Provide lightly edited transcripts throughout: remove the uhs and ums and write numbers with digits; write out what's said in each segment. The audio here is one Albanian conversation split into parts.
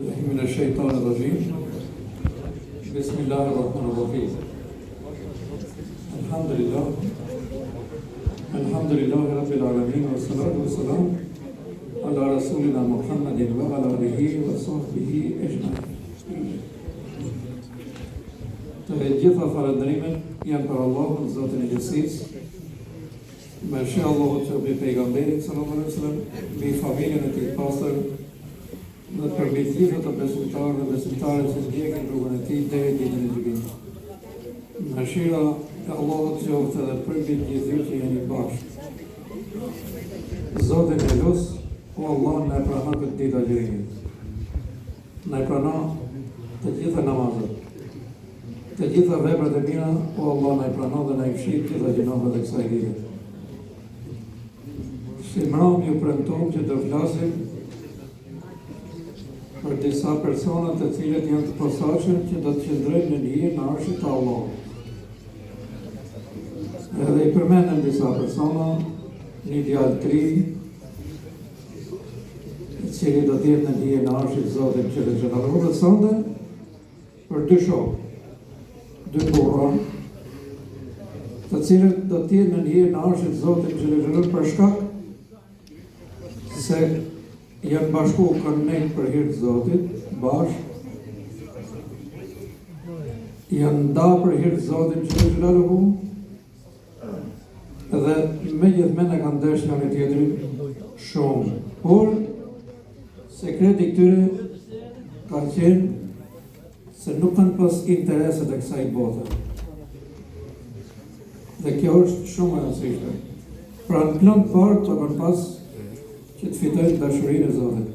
من الشيطان الرجيم بسم الله الرحمن الرحيم الحمد لله رب العالمين والصلاة والسلام على رسولنا محمد وعلى آله وصحبه أجمعين. Të gjitha falëndrimet janë për Allahun, Zotin e gjithësisë, me sheh Allahut që mbi pejgamberin sallallahu alaihi wasallam, mbi familjen e tij të pastër, dhe për mbi të gjithë të besimtarë dhe besimtare që ndjekin rrugën e tij deri në ditën e gjykimit. Mëshira e Allahut qoftë edhe për mbi të gjithë që jeni bashkë. Zotin e lut, o Allah, na e pranon këtë ditë agjërimit. Na e pranon të gjitha namazet. Të gjitha veprat e mira, o Allah, na i pranon dhe na i fshih të gjitha gjinohet e kësaj dite. Shimram ju premton që do flasim për disa persona të cilët janë të posaçëm që do të qëndrojnë në hije në arshit të Allahut. Edhe i përmendëm disa persona, një djalë të ri, i cili do të jetë në hije në arshit të Zotit që xhelaluhu dhe sonde për dy shokë. Dy burra, të cilët do të jenë në hije në arshit të Zotit që xhelaluhu për shkak se janë bashku kanë nejtë për hir të Zotit, janë nda për hir të Zotit që xhelaluhu, dhe megjithëse kanë dashur njëri tjetrin shumë, por sekreti i këtyre ka qenë se nuk kanë pas intereset e kësaj bote. Dhe kjo është shumë e rëndësishme. Pra në plan të parë të kanë pas që të fitojnë dashurinë e Zotit,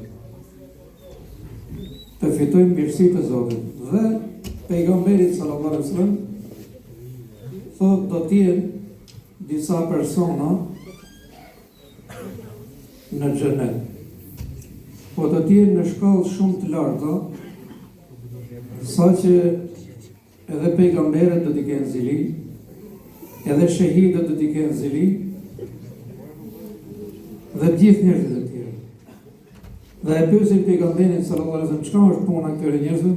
të fitojnë mirësitë e Zotit. Dhe pejgamberi sallallahu alaihi wasallam thotë do të jenë disa persona në xhenet, po do të jenë në shkallë shumë të larta, saqë edhe pejgamberët do t'i kenë zili, edhe shahidët do t'i kenë zili, dhe gjithë njerëzit e tjerë. Dhe e pyesin pejgamberin sallallahu alaihi wasallam, çka është puna këtyre njerëzve?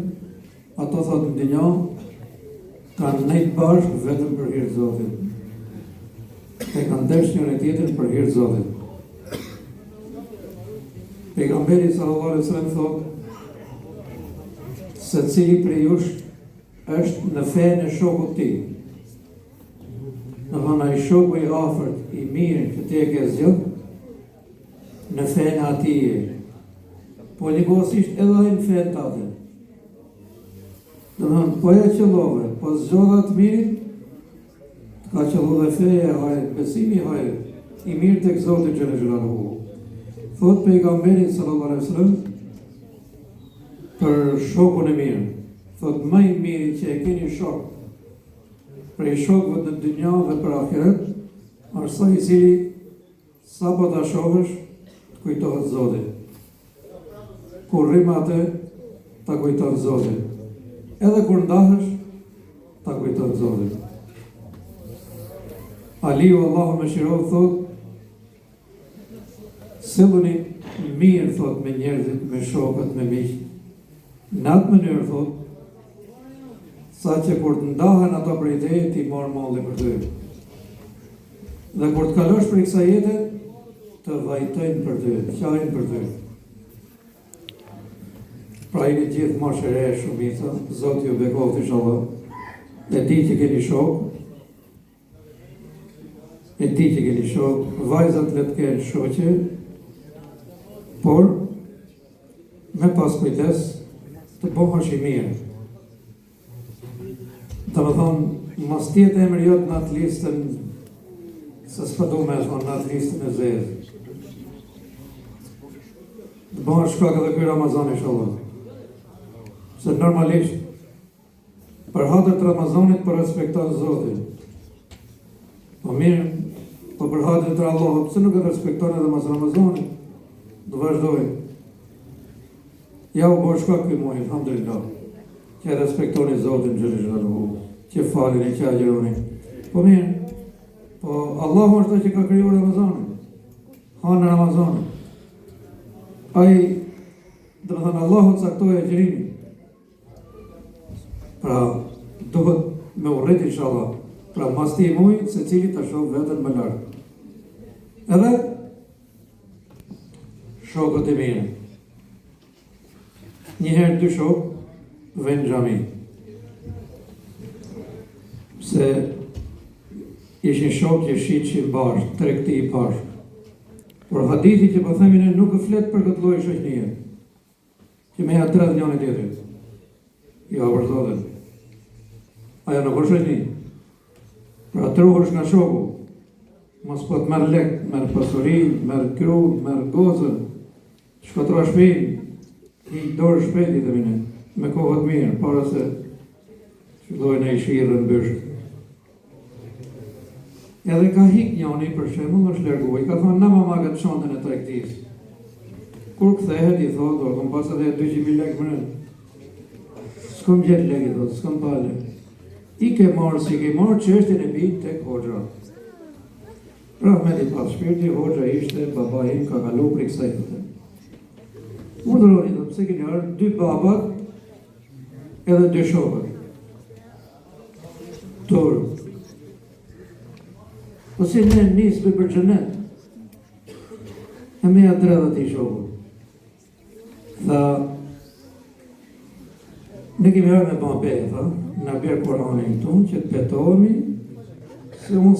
Ato thotë në dynjë kanë nejtë bashkë vetëm për hir të Zotit. E kanë dashur njëri tjetrin për hir të Zotit. Pejgamberi sallallahu alaihi wasallam thotë se cili prej jush është në fenë e shokut të tij. Në ai shoku i afërt, i mirë që ti e ke zgjedhur, në fenë atije, po njëkohësisht edhe ai në fenë tënde. Domethënë, po e qëllove, po zgjodha të mirin, ka qëllove feja e hajër, besimi i hajër, i mirë tek Zoti xhelaluhu. Thot pejgamberi sallallahu alaihi wasallam për shokun e mirë, thot më i miri që e keni shok prej shokëve të dynjë dhe për ahiret, është ai i cili sapo ta shohësh kujtohet Zotit. Kur rrim atë, ta kujton Zotin. Edhe kur ndahesh, ta kujton Zotin. Aliu Allahu më shirov thot, silluni mirë thot me njerëzit, me shokët, me miqt. Në atë mënyrë thot, sa që kur të ndahen ato prej teje, ti morë malli për ty. Dhe kur të kalosh për kësaj jete, të vajtojnë për ty, të qajnë për ty. Pra jeni gjithë mashëre e shumica, Zotë ju bekoft inshallah, e di që keni shok, vajzat le të kenë shoqe, por me pas kujdes të bëhesh i mirë. Të më thonë, mos tjetë emri jot në atë listën, se s'pa du me thonë në atë listën e zezë. Të bëhen shkak edhe ky Ramazan inshallah. Se normalisht për hatër të Ramazanit për respekton Zotin. Po mirë, po për hatër të Allahut, pse nuk e respekton edhe mas Ramazanit? Do vazhdoj. Ja u bëhen shkak ky muaj, alhamdulillah, që respektoni Zotin xhelaluhu, që falini, që agjëroni. Po mirë, po Allahu është ai që ka krijuar Ramazanin. Hanë Ramazanin. Ai Dhe më thënë Allahu caktoi agjërimin. Pra, duhet me urrit inshallah. Pra, mas ti muj, se cili të shoh vetën më lartë. Edhe shokët e mirë. Njëherë dy shokë vënë xhami. Se ishin shokë që shiqin bashkë, tregti i bashkë. Por hadithi që po themi ne nuk flet për këtë lloj shoqënie. Që me ja tradh njëri tjetrin. Jo, vërtetë. Ajo nuk është shoqëni. Pra truhesh nga shoku. Mos po të merr lek, merr pasuri, merr kru, merr gozën. Shkotro shpejt, i dorë shpejt i themi ne, me kohët mirë, para se fillojnë e i shirë në bësh. Edhe ka hik njani për shembull, është largu, i ka thonë na mama këtë çantën e tregtisë. Kur kthehet i thotë, do kom pas edhe 200.000 lekë më. S'kam gjetë lekë, thotë, s'kam pale. I ke marrë si ke marrë çështjen e bijt tek hoxha. Rahmeti pas shpirti, hoxha ishte baba im ka kalu për kësaj thotë. Urdhëroni, thotë, pse keni ardhur 2 babat edhe 2 shokët. Torë. Po si ne nisme për xhenet. E me ja dredhët i shokët. Tha, ne kemi ardhur me bambe, tha, na bjerë Koranin tonë që të betohemi, se unë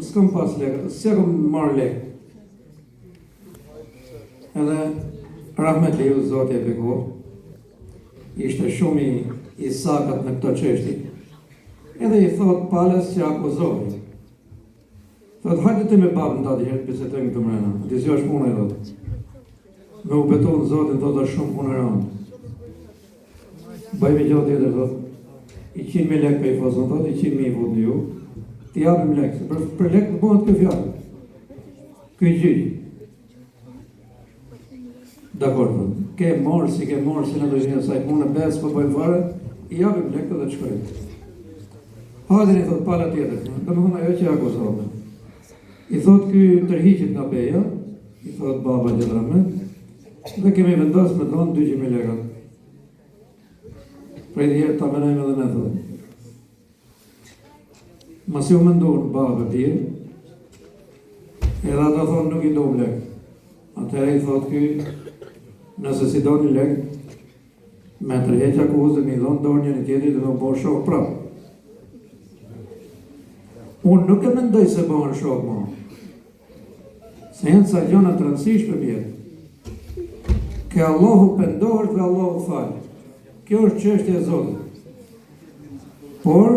s'kam pas lekë, s'kam marrë lekë. Edhe rahmet leju Zoti e bekoh, ishte shumë i sakat në këto çështje. Edhe i thot palës që akuzohi. Thot, hajde të me babën ta dihet, bisedojmë këtë mrena. Ti si është punë e thot. Me u betonë Zotin, thot, është shumë punë e rëndë. Bëjme gjatë tjetër, thot, i 100.000 lekë për i fazon, thot, i 100.000 i vot në ju, ti japim lekë, se për lekë të bëhet këtë fjallë. Këj gjyqë. Dakor, thot, ke marë, si në dojnë saj punë, besë për bëjmë fare, i japim lekë dhe të shkojnë. Hadin i thot, pala tjetër, dhe më thonë ajo që akuzove. I thot, këj tërhiqit nga beja, i thot, baba gjithrame, dhe kemi vendos me thonë 200.000 lekë. Prej djerë të amenajme dhe ne thot. Masi u mëndonë baba tjerë, edhe ata thonë nuk i do lekë. Atëherë i thot këj, nëse si do një lekë, me tërheq akuzën, i dhonë dorë një tjetëri dhe me bo shokë prapë. Unë nuk e mendoj se bëhen shokë ma. Se jenë sa gjona të rëndësishme mjetë. Ke Allahu pendohet dhe Allahu falë. Kjo është çështja e Zotit. Por,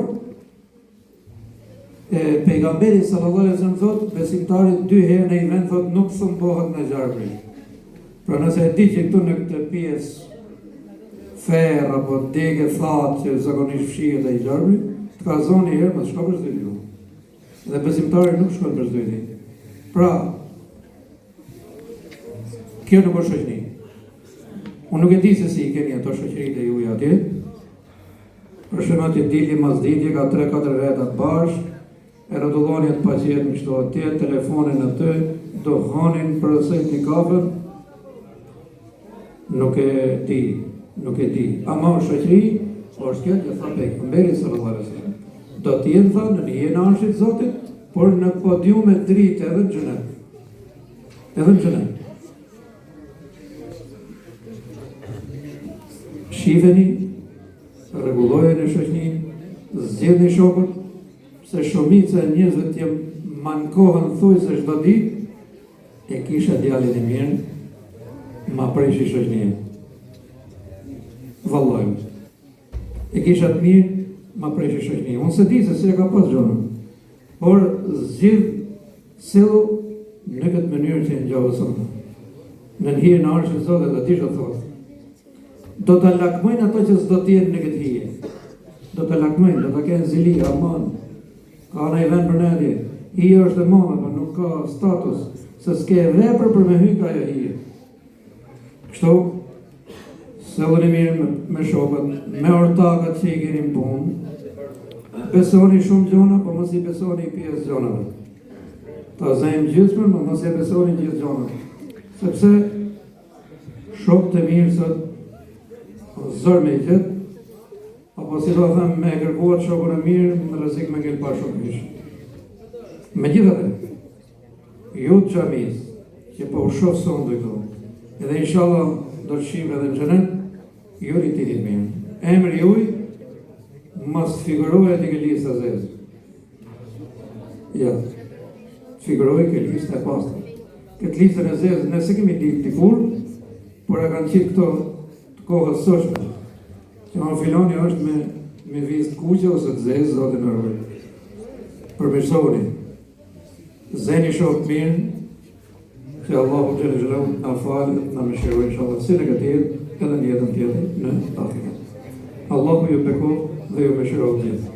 pejgamberi sallallahu alaihi wasallam thot, besimtarit 2 herë në i vend thot nuk thëmbohet në gjarëpri. Pra nëse e di që këtu në këtë pjesë ferë apo dege thatë që zakonisht fshihet e i gjarëpri, të ka zonë i herë, më të shka për zdyti. Dhe besimtarit nuk shkon për zdyti. Pra, kjo nuk është shoqëni. Unë nuk e di se si i keni ato shoqërit e juja atje. Për shembull atje dili mas ditje ka 3-4 veta bashkë, e rrotulloni atë paqet në kështu atje, telefonin aty, do hanin për ose një kafe. Nuk e di. Ama shoqëri është kjo që tha pejgamberi sallallahu alaihi wasallam. Do të jenë tha në një anshit Zotit, por në podium e dritë edhe në xhenet. Edhe në xhenet. Shifeni, rregullojeni shoqënin, zgjedhni shokët, se shumica e njerëzve të mankohen thuj se çdo ditë, e kisha djalin e mirë, ma preshi shoqënia. Vallaj. E kisha të mirë, ma preshi shoqënia. Unë se di se si e ka pas gjonën, por zgjidh sillu në këtë mënyrë që e ngjove sot. Në hije në arshën Zotit dhe ti që thotë. Do të lakmojnë ato që s'do t'jenë në këtë hije. Do të lakmojnë, do të kenë zili, aman, ka në i vend për nëdje. Hije është e mona, për nuk ka status, se s'ke vepër për me hyka ajo hije. Kështu, se unë e mirë me shokët, me ortakat që i keni në punë, besoni shumë gjona, po mos i besoni i pjesë gjonave. Ta zajmë gjithësmër, po mos i besoni gjithë gjonave. Sepse shok të mirë sot, zërë me i këtë, apo si do thëmë me kërkuat shokën e mirë, në rrezik me ngel pa shokë mishë. Megjithatë, ju të xhamis, që po u shoh sonde këtu, edhe inshallah do të shihim edhe në xhenet, ju rritini mirë. Emri juaj mos figurohet në lista zezë. Ja, figurohet në lista e pastër. Këtë listën e zezë nëse kemi ditë dikur, por e kanë qitë këto të kohës sëshme. Që ma filoni është me vizë të kuqe ose të zezë, zote në rrë. Përmishoni, zeni shokë mirë, që Allahu Gjellë Gjellë në falë, në më shiroj, inshallah, si negativë, edhe në jetën tjetër në Afrika. Allahu ju beko dhe ju më shiroj tjetër.